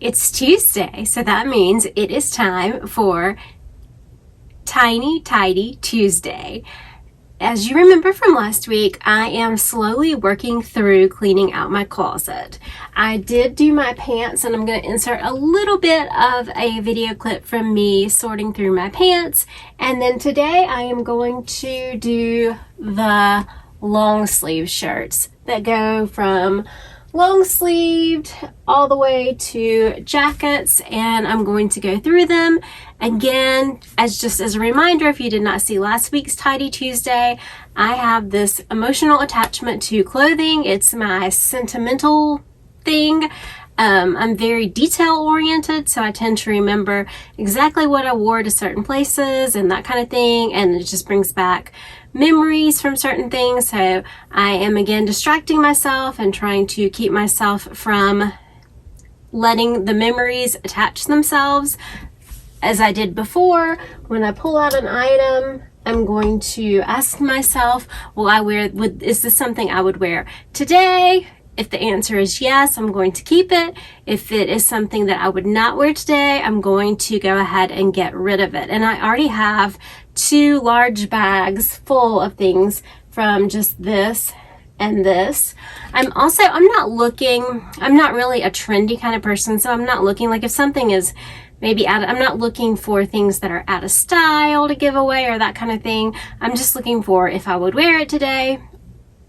It's Tuesday, so that means it is time for Tiny Tidy Tuesday. As you remember from last week, I am slowly working through cleaning out my closet. I did do my pants, and I'm going to insert a little bit of a video clip from me sorting through my pants. And then today I am going to do the long sleeve shirts that go from long sleeved all the way to jackets, and I'm going to go through them again as a reminder. If you did not see last week's Tidy Tuesday, I have this emotional attachment to clothing. It's my sentimental thing. I'm very detail oriented, so I tend to remember exactly what I wore to certain places and that kind of thing, and it just brings back memories from certain things. So I am again distracting myself and trying to keep myself from letting the memories attach themselves. As I did before, when I pull out an item, I'm going to ask myself, is this something I would wear today? If the answer is yes, I'm going to keep it. If it is something that I would not wear today, I'm going to go ahead and get rid of it. And I already have 2 large bags full of things from just this and this. I'm not really a trendy kind of person, so I'm not looking, like if something is maybe I'm not looking for things that are out of style to give away or that kind of thing. I'm just looking for, if I would wear it today,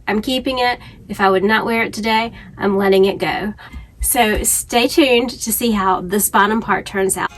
I'm keeping it. If I would not wear it today, I'm letting it go. So stay tuned to see how this bottom part turns out.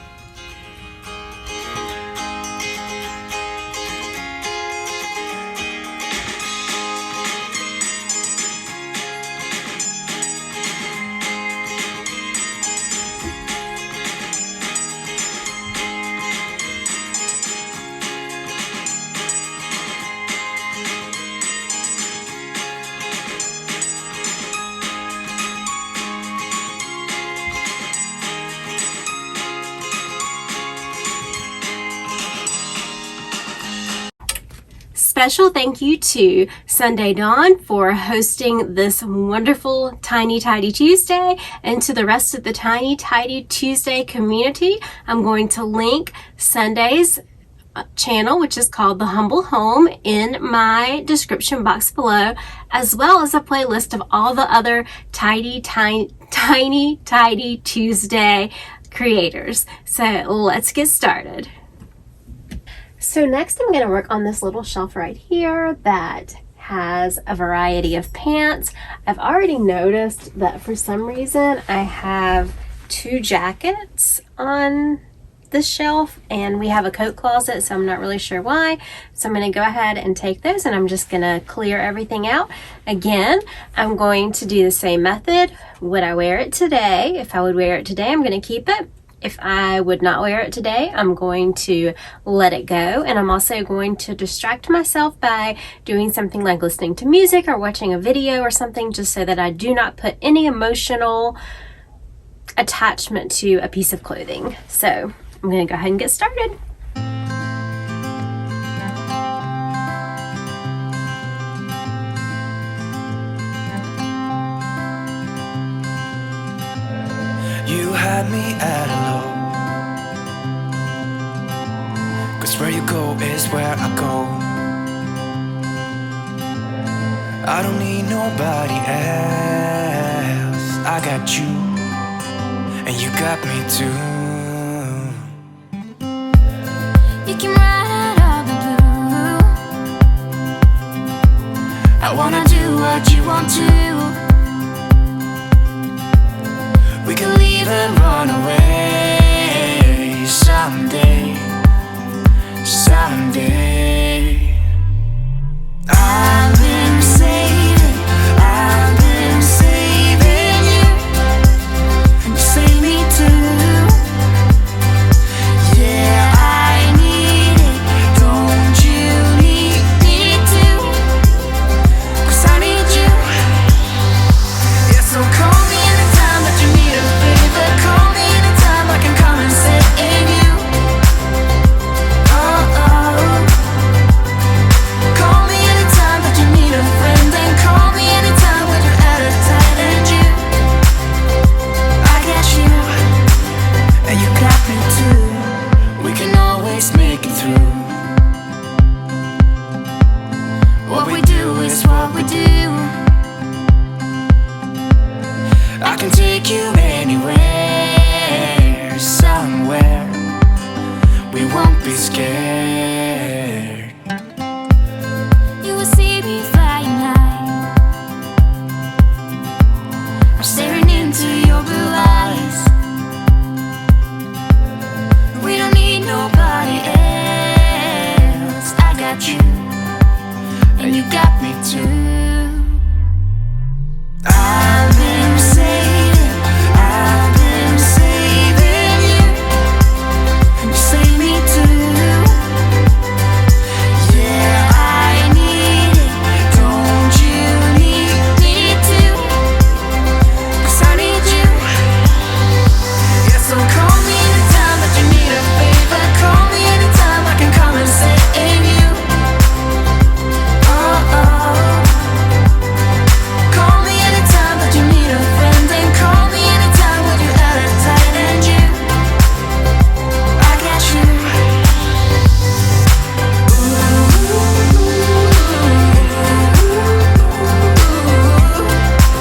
Special thank you to Sunday Dawn for hosting this wonderful Tiny Tidy Tuesday, and to the rest of the Tiny Tidy Tuesday community. I'm going to link Sunday's channel, which is called The Humble Home, in my description box below, as well as a playlist of all the other Tiny Tidy Tuesday creators. So let's get started. So next I'm going to work on this little shelf right here that has a variety of pants. I've already noticed that for some reason I have 2 jackets on this shelf, and we have a coat closet, so I'm not really sure why. So I'm going to go ahead and take those, and I'm just going to clear everything out. Again, I'm going to do the same method. Would I wear it today? If I would wear it today, I'm going to keep it. If I would not wear it today, I'm going to let it go. And I'm also going to distract myself by doing something like listening to music or watching a video or something, just so that I do not put any emotional attachment to a piece of clothing. So I'm going to go ahead and get started. You had me at hello, 'cause where you go is where I go. I don't need nobody else. I got you, and you got me too. You came right out of the blue. I wanna do what you want to. We can leave and run away someday, someday. I've been saving you, and you save me too. Yeah, I need it, don't you need me too? 'Cause I need you. Yeah, so call me anytime that you need a favor, call me anytime. be scared. You will see me flying high. I'm staring into your blue eyes. We don't need nobody else. I got you, and you got me too. I've been saving you, and you save me too. Yeah, I need it. Don't you need me too? 'Cause I need you. Yeah, so call me anytime that you need a favor. Call me anytime I can come and save you. Oh, oh. Call me anytime that you need a friend, and call me anytime when you're out of tight and you. I got you.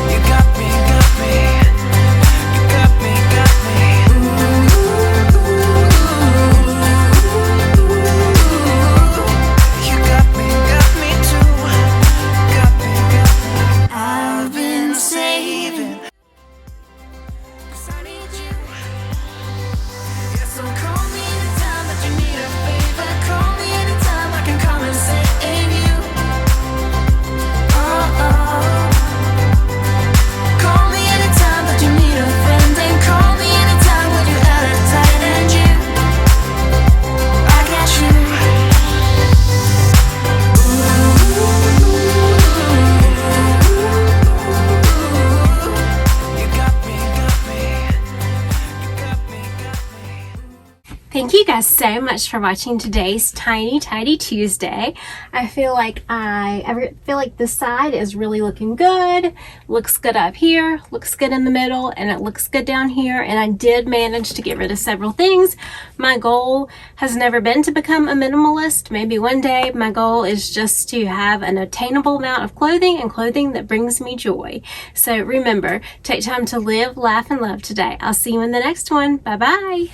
You got me, got me. You got me, got me. You got me too. Got me, got me. I've been saving, 'cause I need you. Yeah, so call me anytime that you need a favor. Call me anytime I can come and save you. Oh, oh. Call me anytime that you need a friend, and call me anytime when you're out of tight and you. I got you. You got me, got me. You got me, got me. Thank you guys so much for watching today's Tiny Tidy Tuesday. I feel like this side is really looking good. Looks good up here, looks good in the middle, and it looks good down here. And I did manage to get rid of several things. My goal has never been to become a minimalist. Maybe one day. My goal is just to have an attainable amount of clothing, and clothing that brings me joy. So remember, take time to live, laugh, and love today. I'll see you in the next one. Bye-bye.